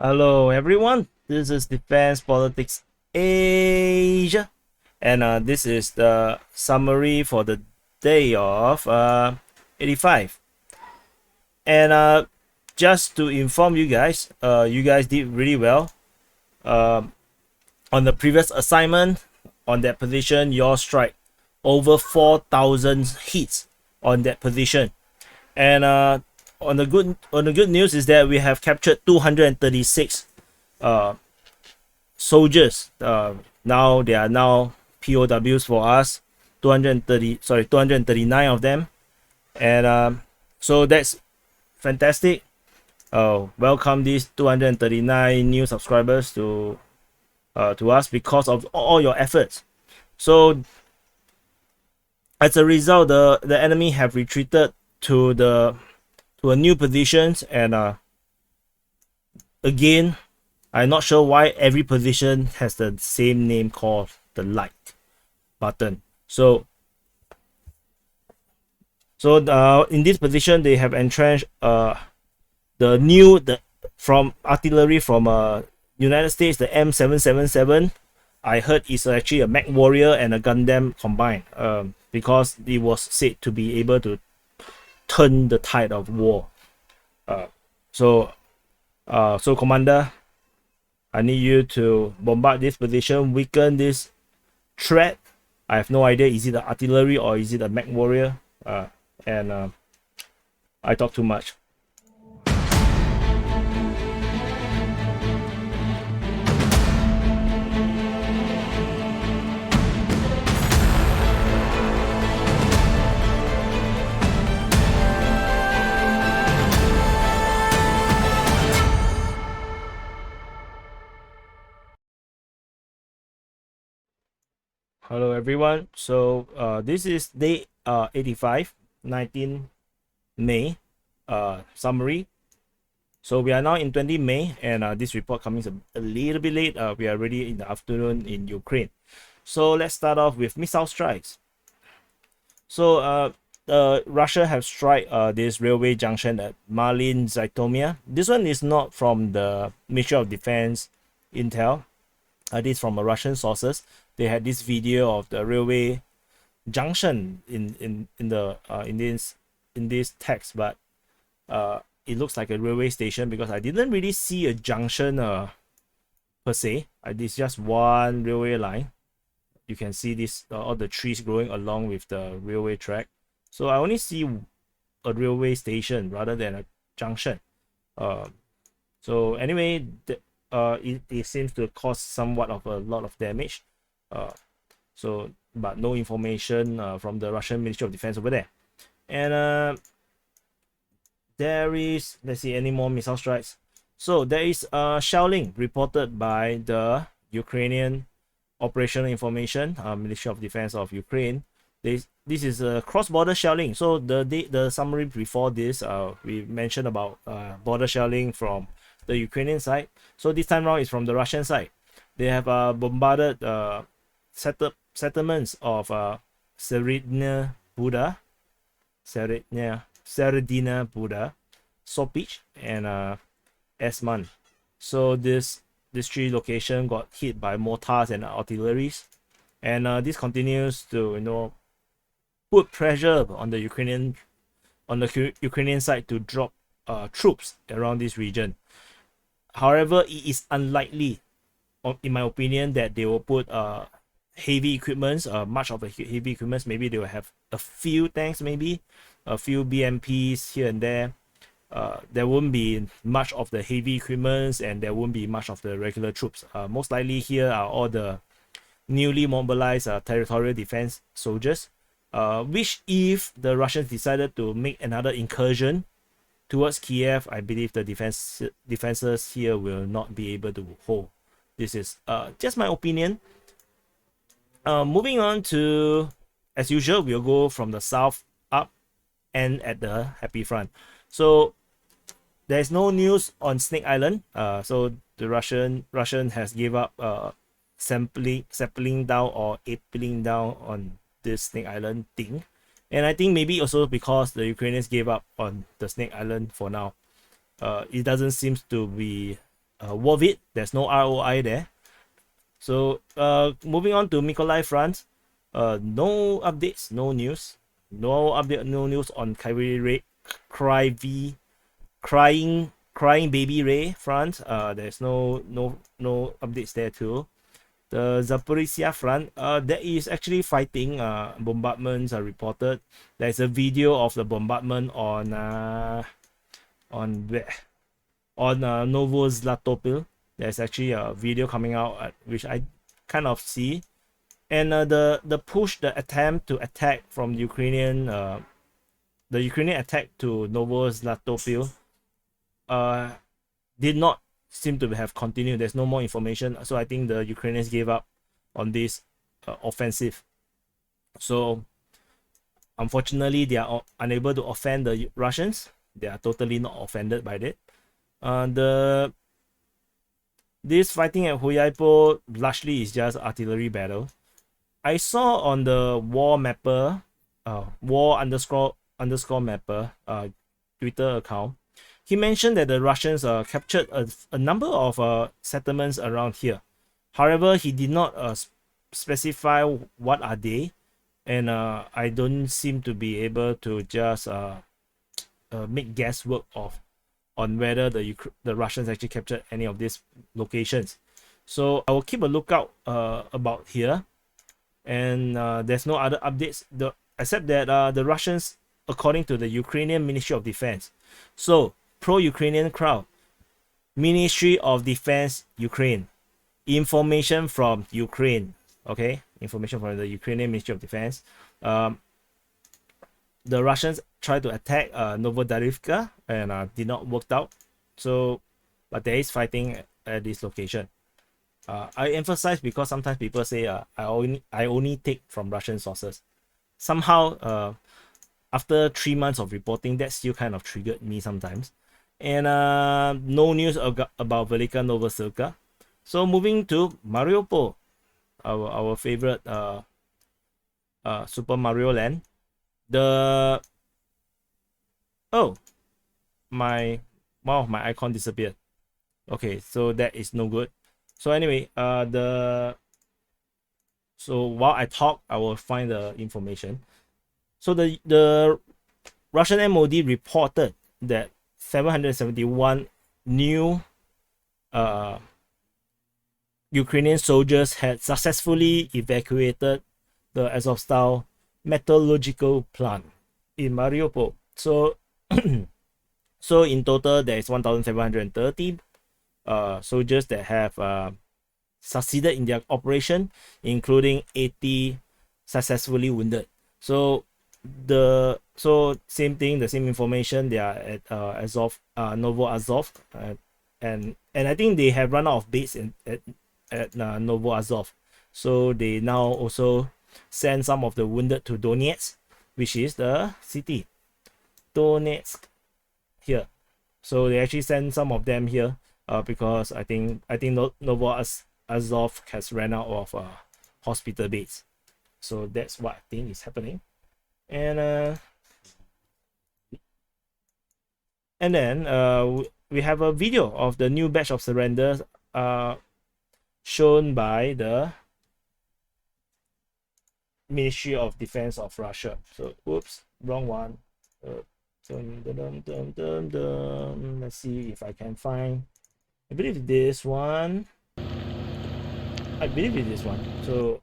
Hello everyone, this is Defense Politics Asia, and this is the summary for the day of 85. And just to inform you guys did really well on the previous assignment. On that position, your strike over 4,000 hits on that position. And on the good news is that we have captured 236 soldiers. Now they are now POWs for us. 239 of them, and so that's fantastic. Welcome these 239 new subscribers to us because of all your efforts. So as a result, the enemy have retreated to a new positions, and again, I'm not sure why every position has the same name called the light button. So in this position, they have entrenched from artillery from United States, the M777. I heard it's actually a Mech Warrior and a Gundam combined, because it was said to be able to turn the tide of war. So Commander, I need you to bombard this position, weaken this threat. I have no idea, is it the artillery or is it a Mech Warrior? And I talk too much. Hello everyone. So this is day 85, 19 May summary. So we are now in 20 May, and this report coming a little bit late. We are already in the afternoon in Ukraine. So let's start off with missile strikes. So Russia have struck this railway junction at Malin Zaitomia. This one is not from the Ministry of Defense intel. This is from Russian sources. They had this video of the railway junction in this text, but it looks like a railway station because I didn't really see a junction per se. It's just one railway line. You can see this all the trees growing along with the railway track. So I only see a railway station rather than a junction. So anyway, it seems to cause somewhat of a lot of damage. But no information from the Russian Ministry of Defense over there. And there is, let's see, any more missile strikes. So there is shelling reported by the Ukrainian Operational Information Ministry of Defense of Ukraine. This is a cross-border shelling. So the summary before this, we mentioned about border shelling from the Ukrainian side. So this time around is from the Russian side. They have bombarded settlements of Seredina Buda, Sopich, and Esman. So this three location got hit by mortars and artilleries, and this continues to put pressure on the Ukrainian side to drop troops around this region. However, it is unlikely, in my opinion, that they will put heavy equipments, much of the heavy equipments. Maybe they will have a few tanks, maybe a few BMPs here and there. There won't be much of the heavy equipments, and there won't be much of the regular troops. Most likely here are all the newly mobilized territorial defense soldiers, which if the Russians decided to make another incursion towards Kiev, I believe the defenses here will not be able to hold. This is just my opinion. Moving on to, as usual, we'll go from the south up and at the Happy Front. So there's no news on Snake Island. So the Russian has gave up sampling down or appealing down on this Snake Island thing. And I think maybe also because the Ukrainians gave up on the Snake Island for now. It doesn't seem to be worth it. There's no ROI there. So moving on to Mykolaiv Front, no updates, no news, no update, no news on crying baby Ray Front. There's no updates there too. The Zaporizhzhia Front, there is actually fighting. Bombardments are reported. There's a video of the bombardment on Novozlatopil. There's actually a video coming out which I kind of see, and the attempt to attack from the Ukrainian attack to Novozlatopil did not seem to have continued. There's no more information, so I think the Ukrainians gave up on this offensive. So unfortunately, they are unable to offend the Russians. They are totally not offended by that. This fighting at Huyaipo largely is just artillery battle. I saw on the war mapper, war_mapper Twitter account, he mentioned that the Russians captured a number of settlements around here. However, he did not specify what are they, and I don't seem to be able to just make guesswork on whether the Russians actually captured any of these locations. So I will keep a lookout about here, and there's no other updates except that the Russians, according to the Ukrainian Ministry of Defense, so pro-Ukrainian crowd, Ministry of Defense Ukraine, information from Ukraine, okay, information from the Ukrainian Ministry of Defense. The Russians tried to attack Novodarivka and did not work out. So, but there is fighting at this location. I emphasize because sometimes people say I only take from Russian sources. Somehow, after 3 months of reporting, that still kind of triggered me sometimes. And no news about Velika Novosilka. So moving to Mariupol, our favorite Super Mario Land. My icon disappeared. Okay, so that is no good. So anyway, so while I talk, I will find the information. So the Russian MOD reported that 771 new Ukrainian soldiers had successfully evacuated the Azovstal metallurgical plant in Mariupol. So so in total there is 1,730 soldiers that have succeeded in their operation, including 80 successfully wounded. So same thing, the same information. They are at Novo Azov, and I think they have run out of base at Novo Azov. So they now also send some of the wounded to Donetsk, which is the city, Donetsk here. So they actually send some of them here because I think Novo Azov has ran out of hospital beds. So that's what I think is happening. And then we have a video of the new batch of surrenders shown by the Ministry of Defense of Russia. So oops, wrong one. Let's see if I can find. I believe this one. So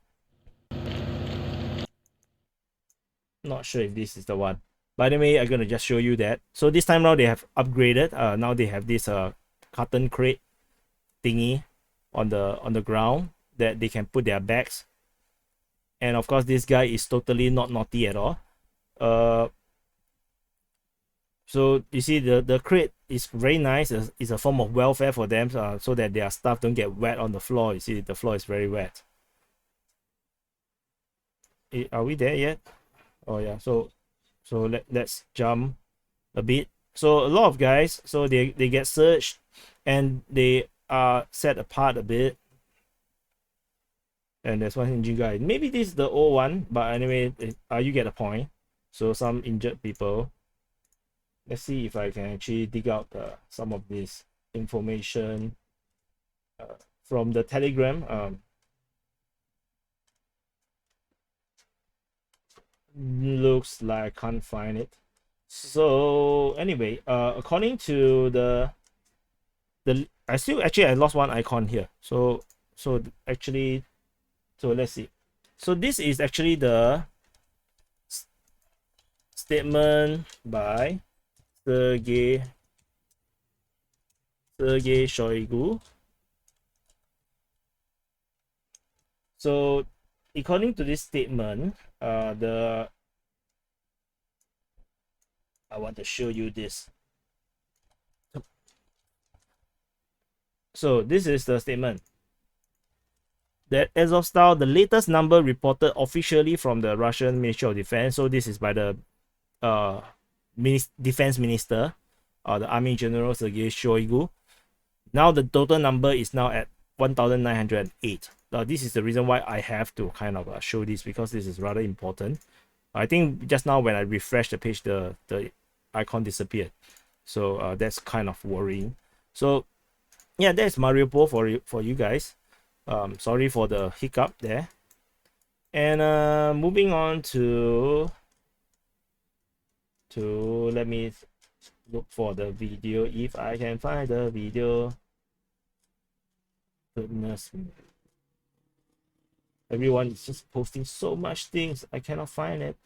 not sure if this is the one. But anyway, I'm gonna just show you that. So this time around they have upgraded. Now they have this carton crate thingy on the ground that they can put their bags. And of course, this guy is totally not naughty at all. So you see the crate is very nice. It's a form of welfare for them, so that their stuff don't get wet on the floor. You see the floor is very wet. Are we there yet? Oh yeah. So let's jump a bit. So a lot of guys, so they get searched and they are set apart a bit. And there's one injured guy. Maybe this is the old one, but anyway, you get a point. So some injured people. Let's see if I can actually dig out some of this information. from the Telegram. Looks like I can't find it. So anyway, according to the I lost one icon here. So actually, so let's see. So this is actually the statement by Sergei Shoigu. So according to this statement, I want to show you this. So this is the statement that Azovstal, the latest number reported officially from the Russian Ministry of Defense. So this is by the defense minister, the Army General Sergei Shoigu. Now the total number is now at 1,908. Now this is the reason why I have to kind of show this, because this is rather important. I think just now when I refreshed the page, the icon disappeared. So that's kind of worrying. So yeah, that's Mariupol for you guys. Sorry for the hiccup there. And moving on to let me look for the video if I can find the video. Goodness, everyone is just posting so much things, I cannot find it.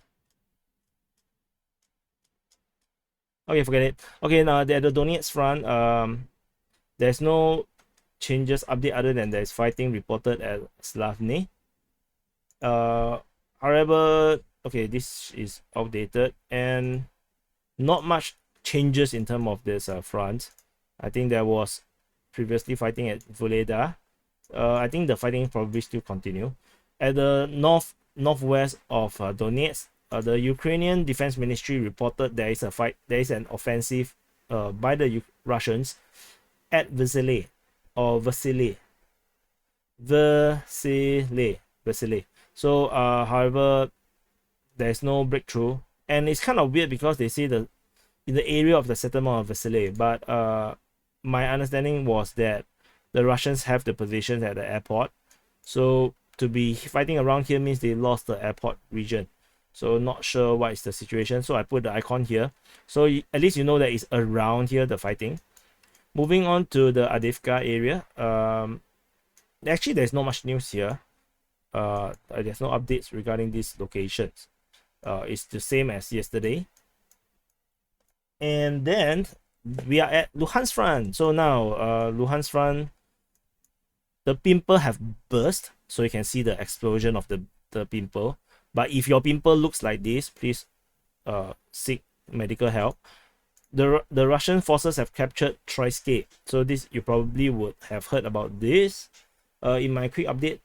Okay, forget it. Okay, now at the Donetsk Front, there's no changes update other than there's fighting reported at Slavny. However, okay, this is outdated and not much changes in terms of this front. I think there was previously fighting at Voleda. I think the fighting probably still continue. At the northwest of Donetsk, the Ukrainian Defense Ministry reported there is an offensive by the Russians at Vasily. So however, there's no breakthrough, and it's kind of weird because they say in the area of the settlement of Vasily, but my understanding was that the Russians have the positions at the airport, so to be fighting around here means they lost the airport region. So not sure what is the situation, so I put the icon here, so at least you know that it's around here, the fighting. Moving on to the Adivka area, actually there's not much news here. There's no updates regarding these locations. It's the same as yesterday. And then we are at Luhansk Front. So now Luhansk Front, the pimple have burst, so you can see the explosion of the pimple. But if your pimple looks like this, please seek medical help. The Russian forces have captured Troitsky. So this, you probably would have heard about this in my quick update,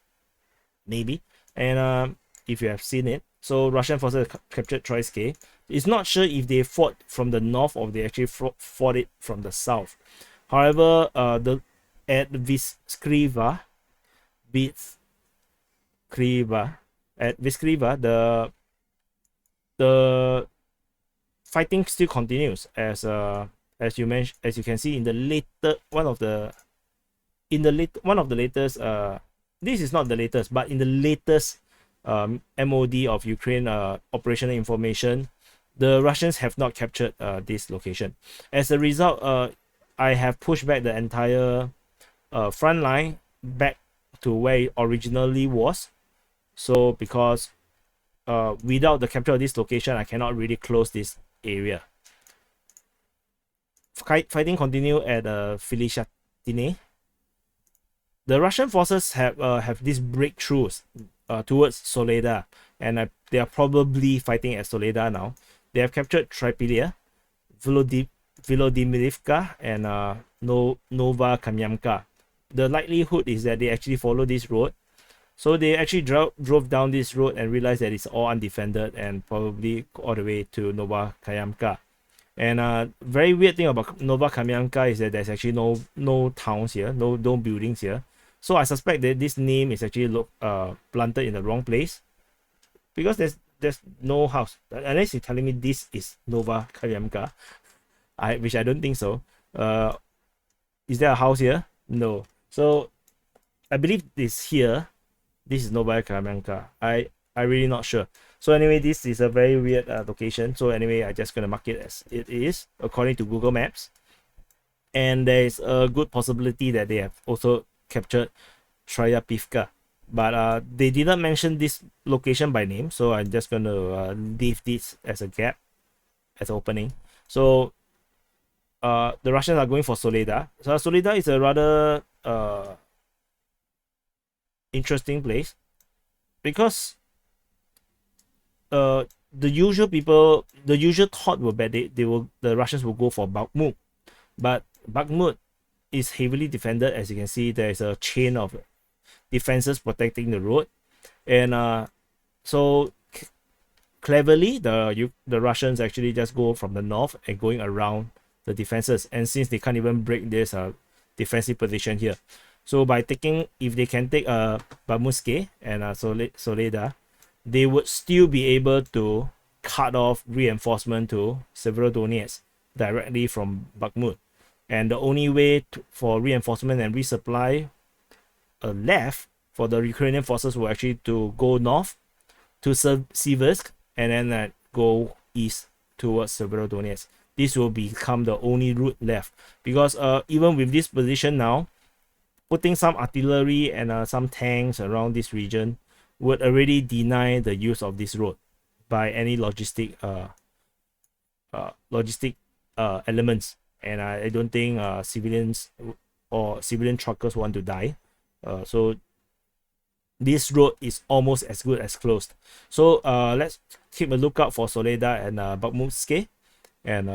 maybe. And if you have seen it, so Russian forces have captured Troitsky. It's not sure if they fought from the north or they actually fought it from the south. However, at Vyskriva, the fighting still continues as you can see in the later one of the latest this is not the latest, but in the latest MOD of Ukraine operational information, the Russians have not captured this location. As a result, I have pushed back the entire front line back to where it originally was. So because without the capture of this location, I cannot really close this area. Fighting continue at Filishatine. The Russian forces have these breakthroughs towards Soledar, and they are probably fighting at Soledar now. They have captured Trypilia, Volodymyrivka, and Nova Kamyanka. The likelihood is that they actually follow this road. So they actually drove down this road and realized that it's all undefended and probably all the way to Nova Kamyanka. And very weird thing about Nova Kamyanka is that there's actually no towns here, no buildings here. So I suspect that this name is actually planted in the wrong place, because there's no house, unless you're telling me this is Nova Kamyanka, which I don't think so. Is there a house here? No. So I believe this here. This is Novaya Kamenka. I really not sure. So anyway, this is a very weird location. So anyway, I just gonna mark it as it is according to Google Maps. And there is a good possibility that they have also captured Tryapivka, but they didn't mention this location by name. So I'm just gonna leave this as a gap, as an opening. So the Russians are going for Soledar. So Soledar is a rather interesting place because the usual thought were that the Russians will go for Bakhmut, but Bakhmut is heavily defended. As you can see, there is a chain of defenses protecting the road, and so cleverly the Russians actually just go from the north and going around the defenses. And since they can't even break this defensive position here, so by taking, if they can take Bamuske and Soledar, they would still be able to cut off reinforcement to Severodonetsk directly from Bakhmut. And the only way for reinforcement and resupply left for the Ukrainian forces were actually to go north to Siversk and then go east towards Severodonetsk. This will become the only route left, because even with this position now, putting some artillery and some tanks around this region would already deny the use of this road by any logistic elements. And I don't think civilians or civilian truckers want to die. So this road is almost as good as closed. So let's keep a lookout for Soledar and Bakhmutske, and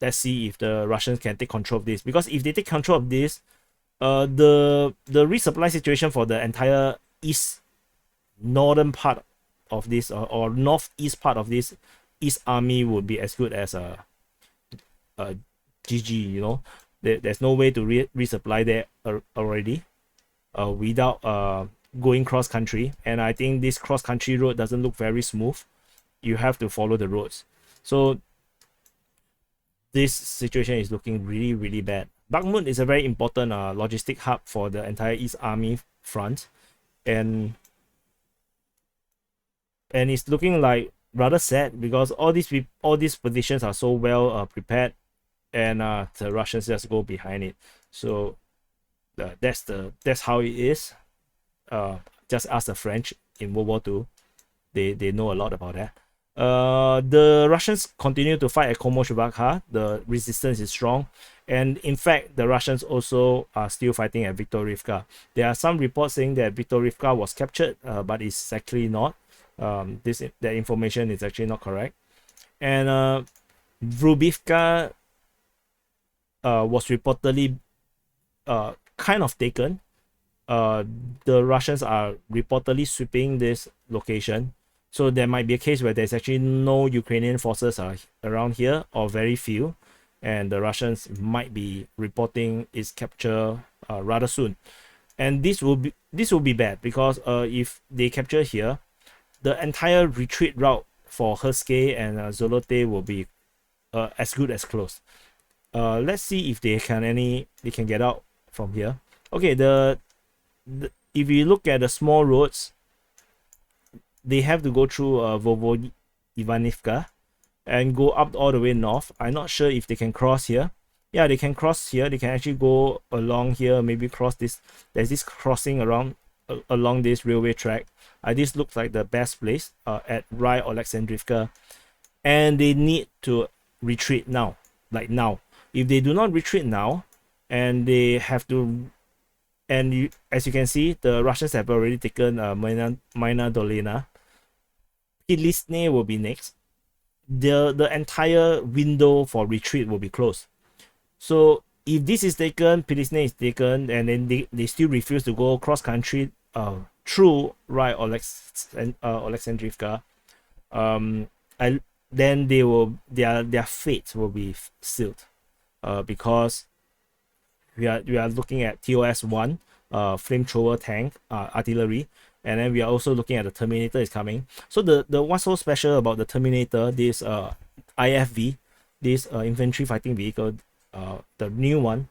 let's see if the Russians can take control of this. Because if they take control of this, the resupply situation for the entire northern part of this or northeast part of this East Army would be as good as a GG. You know, there's no way to resupply there already without going cross country. And I think this cross country road doesn't look very smooth. You have to follow the roads. So this situation is looking really, really bad. Bakhmut is a very important logistic hub for the entire East Army front, and it's looking like rather sad because all these positions are so well prepared, and the Russians just go behind it. So that's how it is. Just ask the French in World War II. They know a lot about that. The Russians continue to fight at Komoshevakha. The resistance is strong, and in fact the Russians also are still fighting at Viktorivka. There are some reports saying that Viktorivka was captured, but it's actually not. That information is actually not correct. And Vrubivka was reportedly kind of taken. The Russians are reportedly sweeping this location. So there might be a case where there's actually no Ukrainian forces around here, or very few, and the Russians might be reporting its capture rather soon. And this will be bad, because if they capture here, the entire retreat route for Hirske and Zolote will be as good as closed. Let's see if they can get out from here. Okay, if you look at the small roads, they have to go through Ivanivka and go up all the way north. I'm not sure if they can cross here. Yeah, they can cross here. They can actually go along here, maybe cross this. There's this crossing along this railway track. This looks like the best place at Rye Alexandrivka, and they need to retreat now, like now. If they do not retreat now, and they have to, and as you can see, the Russians have already taken Mina Dolina. Pilisne will be next. The entire window for retreat will be closed. So if this is taken, Pilisne is taken, and then they still refuse to go cross country through Rye Alexandrivka, then their fate will be sealed, because we are looking at TOS-1 flamethrower tank artillery, and then we are also looking at the Terminator is coming. So the what's so special about the Terminator, this IFV, this infantry fighting vehicle, the new one,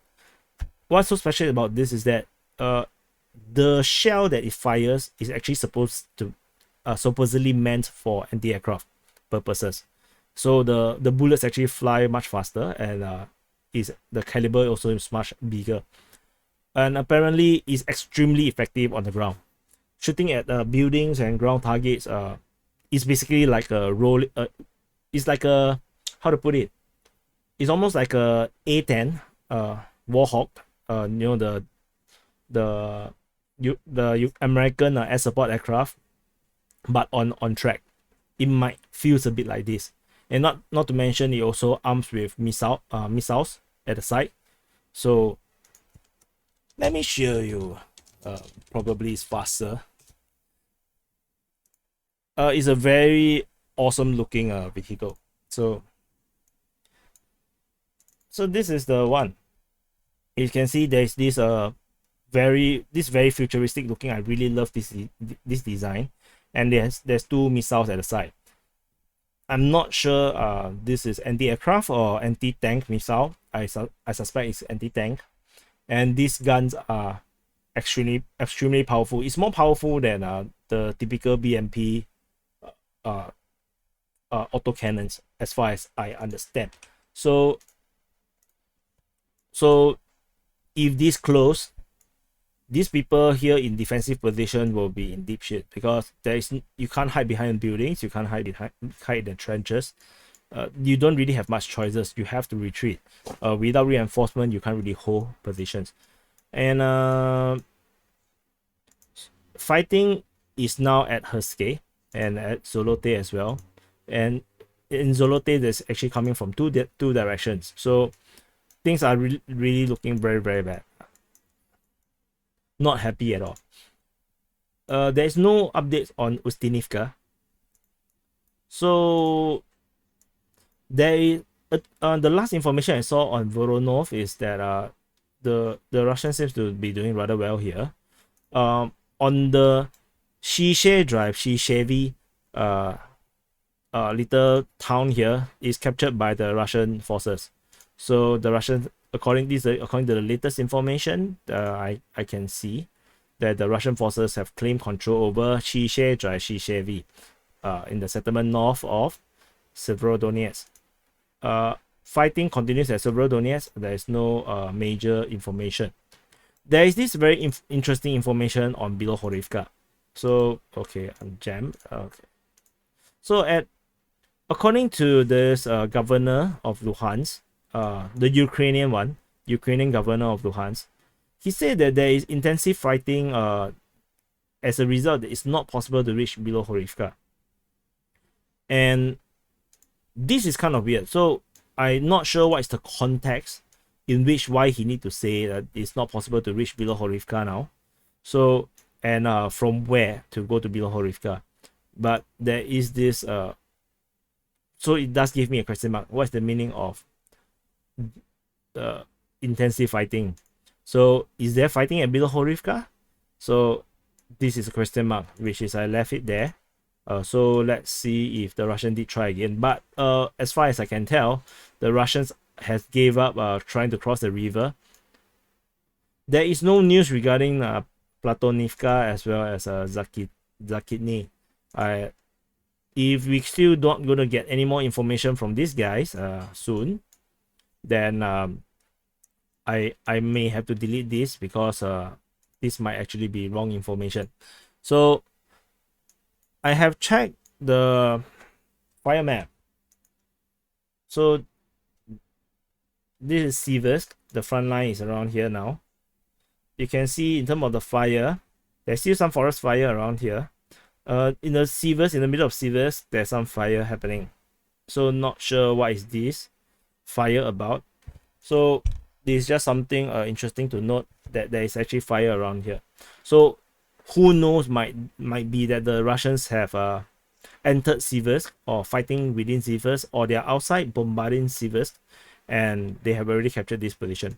what's so special about this is that the shell that it fires is actually supposedly meant for anti-aircraft purposes. So the bullets actually fly much faster, and the caliber also is much bigger, and apparently is extremely effective on the ground. Shooting at buildings and ground targets is basically like a roll. It's like a, how to put it? It's almost like a A-10 Warhawk. The American air support aircraft, but on track. It might feels a bit like this, and not to mention it also arms with missiles at the side. So let me show you. Probably it's faster. It's a very awesome looking vehicle. So this is the one. You can see there's this very futuristic looking. I really love this design, and there's two missiles at the side. I'm not sure this is anti-aircraft or anti-tank missile. I suspect it's anti-tank, and these guns are extremely powerful. It's more powerful than the typical BMP autocannons, as far as I understand. So if this close, these people here in defensive position will be in deep shit, because you can't hide behind buildings, you can't hide in the trenches. You don't really have much choices. You have to retreat. Without reinforcement, you can't really hold positions. And fighting is now at Hirske and at Zolote as well. And in Zolote, there's actually coming from two directions. So things are really looking very, very bad. Not happy at all. There's no updates on Ustinivka. So there is the last information I saw on Voronov is that the Russians seems to be doing rather well here. On the Shishe Drive, Shishevi little town here is captured by the Russian forces. So the Russians, according to the latest information, I can see that the Russian forces have claimed control over Shishe Drive, Shishevi, in the settlement north of Severodonetsk. Fighting continues at Severodonetsk. There is no major information. There is this very interesting information on Bilohorivka. So okay, I'm jammed. Okay. So according to this governor of Luhansk, the Ukrainian governor of Luhansk, he said that there is intensive fighting. As a result, it's not possible to reach Bilohorivka. And this is kind of weird. So I'm not sure what is the context in which why he need to say that it's not possible to reach Bilohorivka now. So, and from where to go to Bilohorivka. But there is this so it does give me a question mark. What's the meaning of intensive fighting? So is there fighting at Bilohorivka? So this is a question mark, which is I left it there. So let's see if the Russian did try again. But as far as I can tell, the Russians has gave up trying to cross the river. There is no news regarding Platonivka as well as Zakitny. If we still not gonna get any more information from these guys soon, then I may have to delete this, because this might actually be wrong information. So I have checked the fire map. So this is Siversk. The front line is around here now. You can see in terms of the fire, there's still some forest fire around here. In the middle of Siversk, there's some fire happening. So not sure what is this fire about. So this is just something interesting to note, that there is actually fire around here. So who knows, might be that the Russians have entered Siversk or fighting within Siversk, or they are outside bombarding Siversk and they have already captured this position.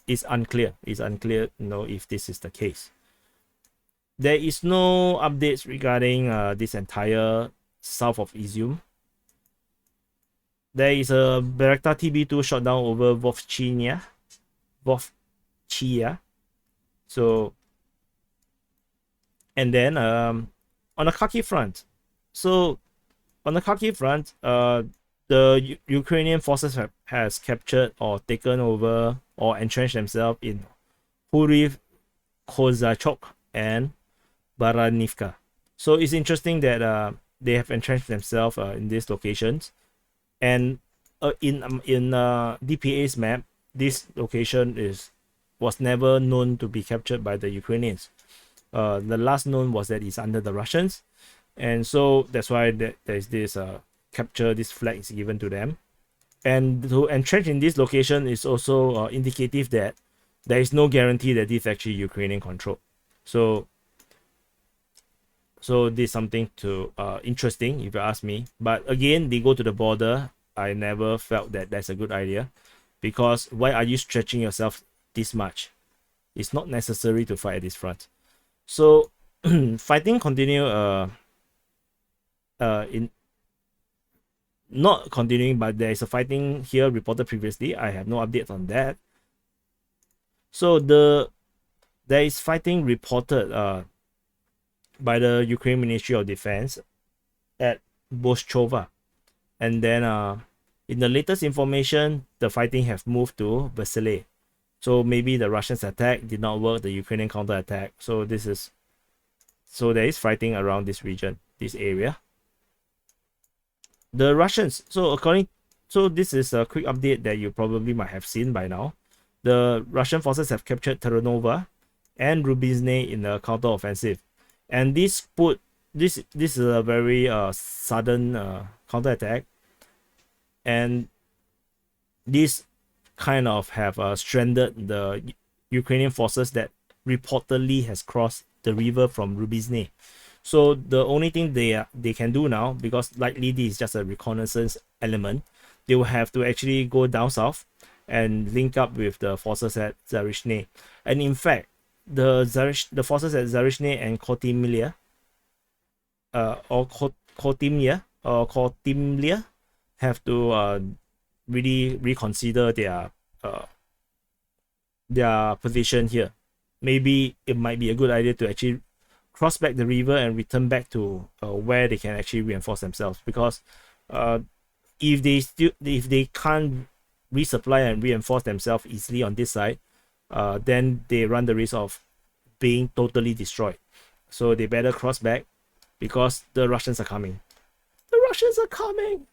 It's unclear. It's unclear, if this is the case. There is no updates regarding this entire south of Izyum. There is a Bayraktar TB2 shot down over Vovchia. So, and then on the Kharkiv front, so on the Kharkiv front, the Ukrainian forces has captured or taken over or entrenched themselves in Kryvyi Kozachok and Baranivka. So it's interesting that they have entrenched themselves in these locations, and in DPA's map, this location was never known to be captured by the Ukrainians. The last known was that it's under the Russians, and so that's why there's this capture. This flag is given to them, and to entrench in this location is also indicative that there is no guarantee that this is actually Ukrainian control. So this is something to interesting if you ask me. But again, they go to the border. I never felt that that's a good idea, because why are you stretching yourself this much? It's not necessary to fight at this front. So fighting continue in not continuing, but there is a fighting here reported previously. I have no update on that. So there is fighting reported by the Ukraine Ministry of Defense at Boshchova, and then in the latest information, the fighting have moved to Vasily. So maybe the Russians' attack did not work, the Ukrainian counterattack. So there is fighting around this region, this area. The Russians, so this is a quick update that you probably might have seen by now. The Russian forces have captured Terenova and Rubizhne in a counteroffensive, and this is a very sudden counterattack, and this kind of have stranded the Ukrainian forces that reportedly has crossed the river from Rubizhne. So the only thing they can do now, because likely this is just a reconnaissance element, they will have to actually go down south and link up with the forces at Zaporizhzhia. And in fact, the forces at Zaporizhzhia and Kotimlia, Kotimlia have to really reconsider their position here. Maybe it might be a good idea to actually cross back the river and return back to where they can actually reinforce themselves, because if they can't resupply and reinforce themselves easily on this side, then they run the risk of being totally destroyed. So they better cross back, because the Russians are coming. The Russians are coming.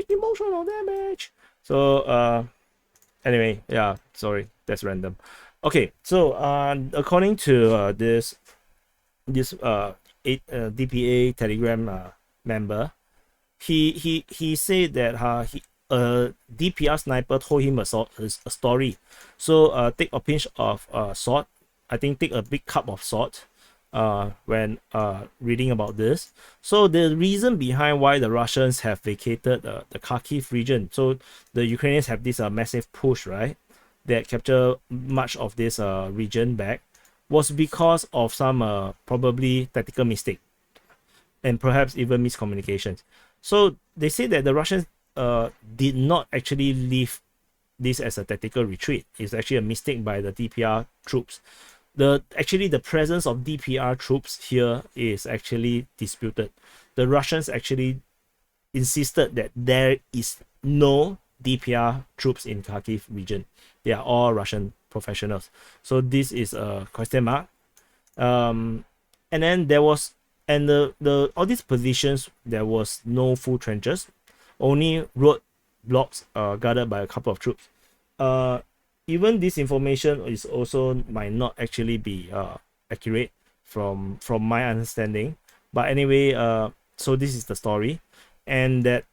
Emotional damage. So anyway, yeah, sorry, that's random. Okay, so according to this DPA Telegram member, he said that DPR sniper told him a story. So take a pinch of salt. I think take a big cup of salt when reading about this. So the reason behind why the Russians have vacated the Kharkiv region, so the Ukrainians have this massive push, right, that capture much of this region back, was because of some probably tactical mistake and perhaps even miscommunications. So they say that the Russians did not actually leave this as a tactical retreat. It's actually a mistake by the DPR troops. The presence of DPR troops here is actually disputed. The Russians actually insisted that there is no DPR troops in Kharkiv region. They are all Russian professionals. So this is a question mark. And then there was, and the all these positions, there was no full trenches, only road blocks guarded by a couple of troops. Even this information is also might not actually be accurate from my understanding. But anyway, so this is the story, and that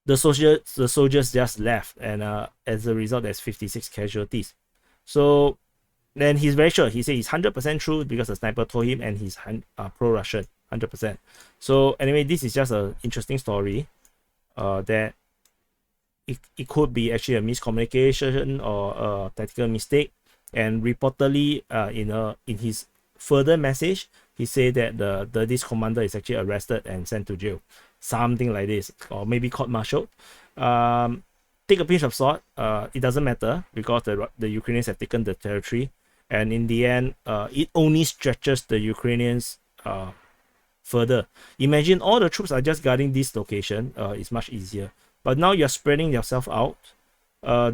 the soldiers just left, and as a result, there's 56 casualties. So then he's very sure. He said he's 100% true because the sniper told him, and he's pro-Russian 100%. So anyway, this is just an interesting story. That it could be actually a miscommunication or a tactical mistake. And reportedly, in his further message, he said that this commander is actually arrested and sent to jail, something like this, or maybe court-martialed. take a pinch of salt. It doesn't matter because the Ukrainians have taken the territory, and in the end, it only stretches the Ukrainians further. Imagine all the troops are just guarding this location. It's much easier. But now you're spreading yourself out.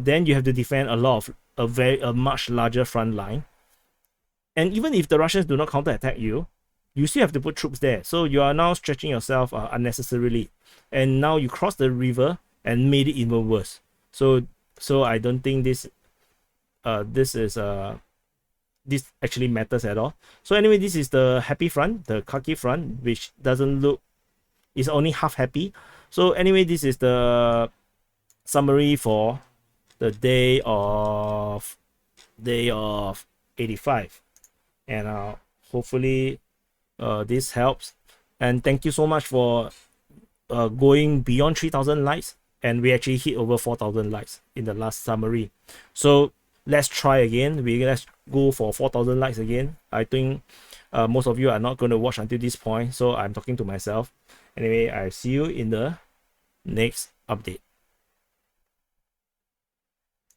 Then you have to defend a much larger front line. And even if the Russians do not counterattack you, you still have to put troops there. So you are now stretching yourself unnecessarily. And now you cross the river and made it even worse. So I don't think this actually matters at all. So anyway, this is the happy front, the Kharkiv Front, which doesn't look, is only half happy. So anyway, this is the summary for the day of 85, and hopefully this helps. And thank you so much for going beyond 3,000 likes, and we actually hit over 4,000 likes in the last summary. So let's try again. Let's go for 4,000 likes again. I think most of you are not going to watch until this point, so I'm talking to myself. Anyway, I'll see you in the next update.